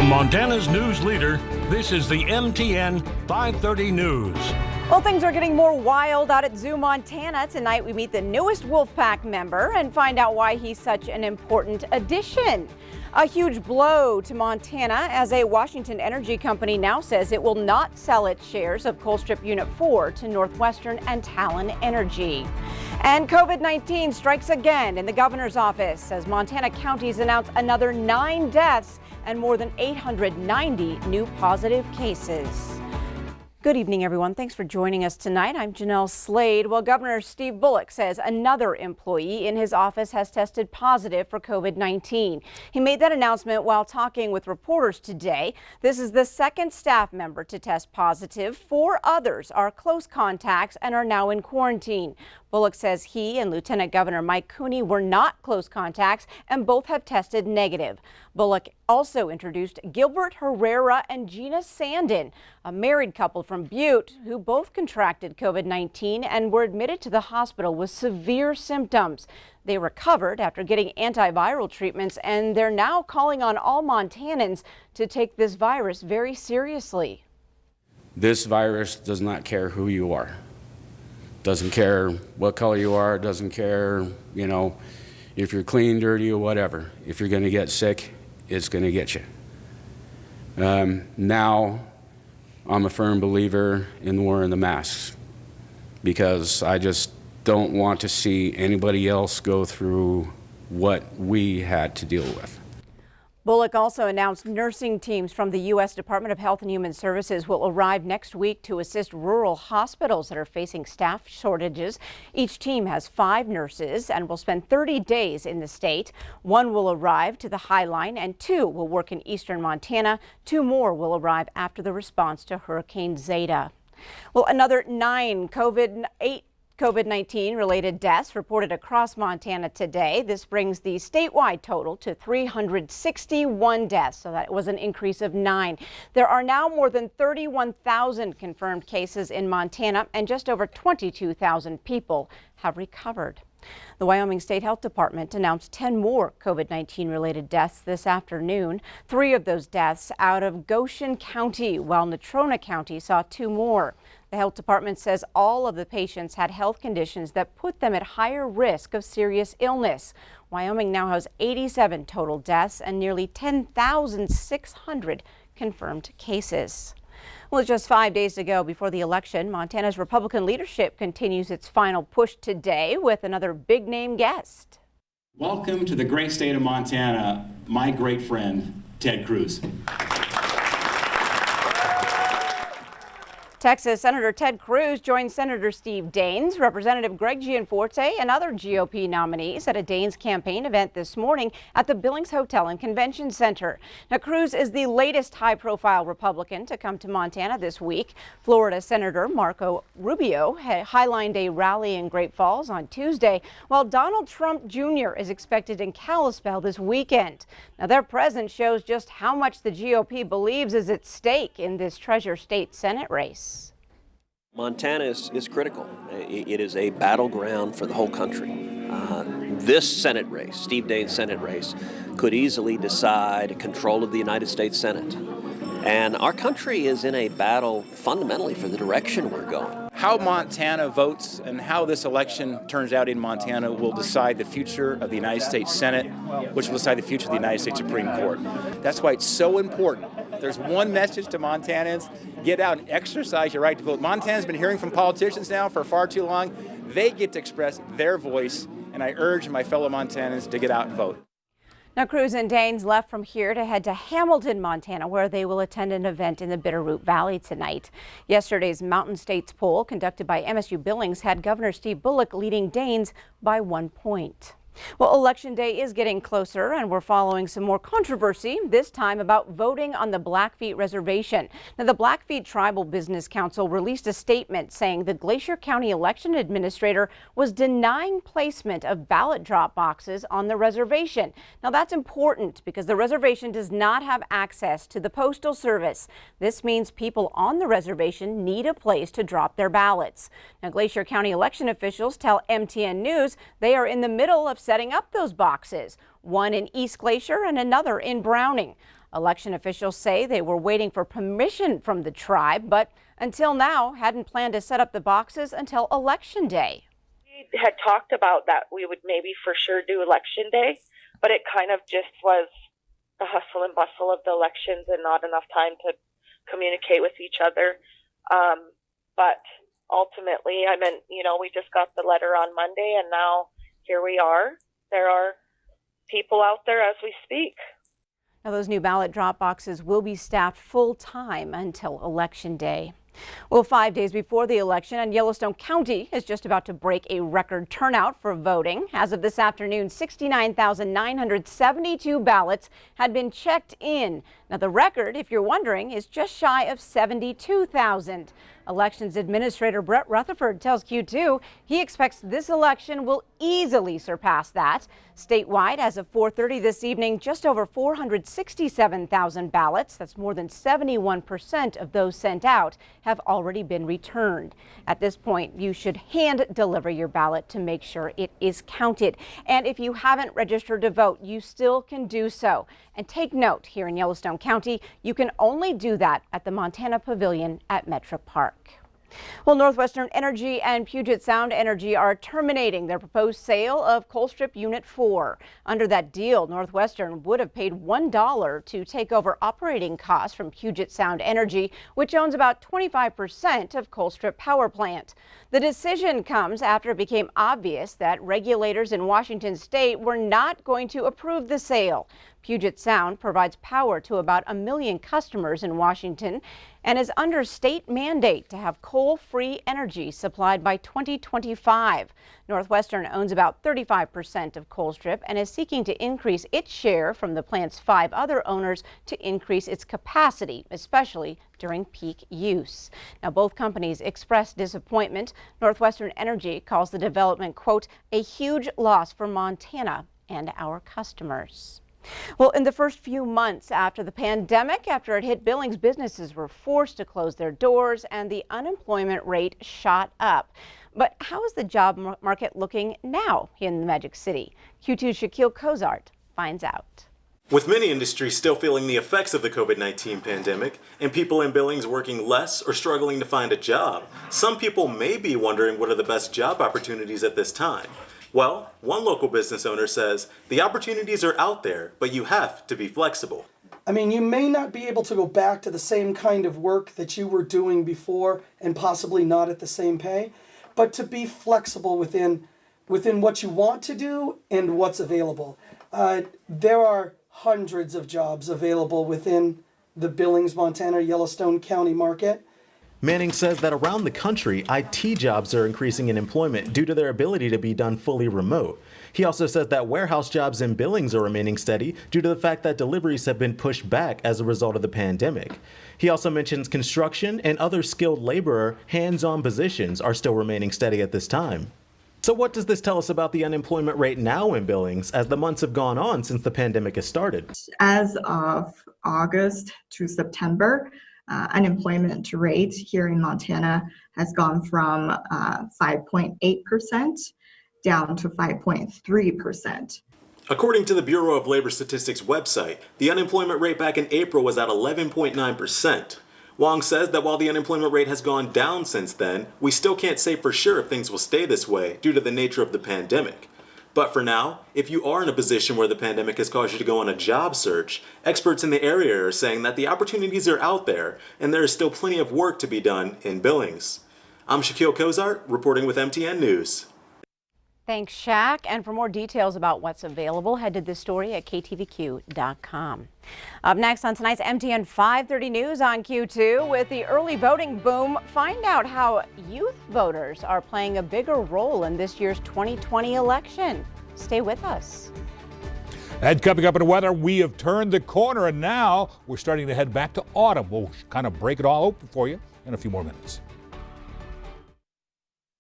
From Montana's news leader, this is the MTN 530 News. Well, things are getting more wild out at Zoo Montana. Tonight we meet the newest Wolfpack member and find out why he's such an important addition. A huge blow to Montana as a Washington energy company now says it will not sell its shares of Colstrip Unit 4 to Northwestern and Talon Energy. And COVID-19 strikes again in the governor's office as Montana counties announce another 9 deaths and more than 890 new positive cases. Good evening, everyone. Thanks for joining us tonight. I'm Jeanelle Slade. Well, Governor Steve Bullock says another employee in his office has tested positive for COVID-19. He made that announcement while talking with reporters today. This is the second staff member to test positive. 4 others are close contacts and are now in quarantine. Bullock says he and Lieutenant Governor Mike Cooney were not close contacts and both have tested negative. Bullock also introduced Gilbert Herrera and Gina Sandin, a married couple from Butte who both contracted COVID-19 and were admitted to the hospital with severe symptoms. They recovered after getting antiviral treatments, and they're now calling on all Montanans to take this virus very seriously. This virus does not care who you are. Doesn't care what color you are, doesn't care, if you're clean, dirty, or whatever. If you're going to get sick, it's going to get you. Now, I'm a firm believer in wearing the masks because I just don't want to see anybody else go through what we had to deal with. Bullock also announced nursing teams from the U.S. Department of Health and Human Services will arrive next week to assist rural hospitals that are facing staff shortages. Each team has 5 nurses and will spend 30 days in the state. 1 will arrive to the High Line and 2 will work in eastern Montana. 2 more will arrive after the response to Hurricane Zeta. Well, another 9 COVID-19 related deaths reported across Montana today. This brings the statewide total to 361 deaths, so that was an increase of 9. There are now more than 31,000 confirmed cases in Montana, and just over 22,000 people have recovered. The Wyoming State Health Department announced 10 more COVID-19 related deaths this afternoon. 3 of those deaths out of Goshen County, while Natrona County saw 2 more. The health department says all of the patients had health conditions that put them at higher risk of serious illness. Wyoming now has 87 total deaths and nearly 10,600 confirmed cases. Well, just 5 days to go before the election, Montana's Republican leadership continues its final push today with another big-name guest. Welcome to the great state of Montana, my great friend, Ted Cruz. Texas Senator Ted Cruz joined Senator Steve Daines, Representative Greg Gianforte, and other GOP nominees at a Daines campaign event this morning at the Billings Hotel and Convention Center. Now, Cruz is the latest high-profile Republican to come to Montana this week. Florida Senator Marco Rubio highlined a rally in Great Falls on Tuesday, while Donald Trump Jr. is expected in Kalispell this weekend. Now, their presence shows just how much the GOP believes is at stake in this Treasure State Senate race. Montana is critical. It is a battleground for the whole country. This Senate race, Steve Daines' Senate race, could easily decide control of the United States Senate. And our country is in a battle fundamentally for the direction we're going. How Montana votes and how this election turns out in Montana will decide the future of the United States Senate, which will decide the future of the United States Supreme Court. That's why it's so important. There's one message to Montanans: get out and exercise your right to vote. Montana's been hearing from politicians now for far too long. They get to express their voice, and I urge my fellow Montanans to get out and vote. Now, Cruz and Daines left from here to head to Hamilton, Montana, where they will attend an event in the Bitterroot Valley tonight. Yesterday's Mountain States poll conducted by MSU Billings had Governor Steve Bullock leading Daines by 1 point. Well, Election Day is getting closer, and we're following some more controversy, this time about voting on the Blackfeet Reservation. Now, the Blackfeet Tribal Business Council released a statement saying the Glacier County Election Administrator was denying placement of ballot drop boxes on the reservation. Now, that's important because the reservation does not have access to the Postal Service. This means people on the reservation need a place to drop their ballots. Now, Glacier County election officials tell MTN News they are in the middle of setting up those boxes, one in East Glacier and another in Browning. Election officials say they were waiting for permission from the tribe, but until now hadn't planned to set up the boxes until Election Day. We had talked about that we would maybe for sure do Election Day, but it kind of just was the hustle and bustle of the elections and not enough time to communicate with each other. But ultimately, we just got the letter on Monday, and now here we are. There are people out there as we speak. Now, those new ballot drop boxes will be staffed full time until Election Day. Well, 5 days before the election, and Yellowstone County is just about to break a record turnout for voting. As of this afternoon, 69,972 ballots had been checked in. Now, the record, if you're wondering, is just shy of 72,000. Elections Administrator Brett Rutherford tells Q2 he expects this election will easily surpass that. Statewide, as of 4:30 this evening, just over 467,000 ballots, that's more than 71% of those sent out, have already been returned. At this point, you should hand deliver your ballot to make sure it is counted. And if you haven't registered to vote, you still can do so. And take note, here in Yellowstone County, you can only do that at the Montana Pavilion at Metro Park. Well, Northwestern Energy and Puget Sound Energy are terminating their proposed sale of Colstrip Unit 4. Under that deal, Northwestern would have paid $1 to take over operating costs from Puget Sound Energy, which owns about 25% of Colstrip Power Plant. The decision comes after it became obvious that regulators in Washington state were not going to approve the sale. Puget Sound provides power to about 1 million customers in Washington and is under state mandate to have coal-free energy supplied by 2025. Northwestern owns about 35% of Colstrip and is seeking to increase its share from the plant's 5 other owners to increase its capacity, especially during peak use. Now, both companies expressed disappointment. Northwestern Energy calls the development, quote, a huge loss for Montana and our customers. Well, in the first few months after the pandemic, after it hit Billings, businesses were forced to close their doors and the unemployment rate shot up. But how is the job market looking now in the Magic City? Q2's Shaquille Cozart finds out. With many industries still feeling the effects of the COVID-19 pandemic and people in Billings working less or struggling to find a job, some people may be wondering what are the best job opportunities at this time. Well, one local business owner says the opportunities are out there, but you have to be flexible. I mean, you may not be able to go back to the same kind of work that you were doing before and possibly not at the same pay, but to be flexible within what you want to do and what's available. There are hundreds of jobs available within the Billings, Montana, Yellowstone County market. Manning says that around the country, IT jobs are increasing in employment due to their ability to be done fully remote. He also says that warehouse jobs in Billings are remaining steady due to the fact that deliveries have been pushed back as a result of the pandemic. He also mentions construction and other skilled laborer hands-on positions are still remaining steady at this time. So what does this tell us about the unemployment rate now in Billings as the months have gone on since the pandemic has started? As of August to September, unemployment rate here in Montana has gone from 5.8% down to 5.3%. According to the Bureau of Labor Statistics website, the unemployment rate back in April was at 11.9%. Wong says that while the unemployment rate has gone down since then, we still can't say for sure if things will stay this way due to the nature of the pandemic. But for now, if you are in a position where the pandemic has caused you to go on a job search, experts in the area are saying that the opportunities are out there and there is still plenty of work to be done in Billings. I'm Shaquille Cozart, reporting with MTN News. Thanks, Shaq. And for more details about what's available, head to this story at ktvq.com. Up next on tonight's MTN 5:30 News on Q2, with the early voting boom, find out how youth voters are playing a bigger role in this year's 2020 election. Stay with us. And coming up in the weather, we have turned the corner and now we're starting to head back to autumn. We'll kind of break it all open for you in a few more minutes.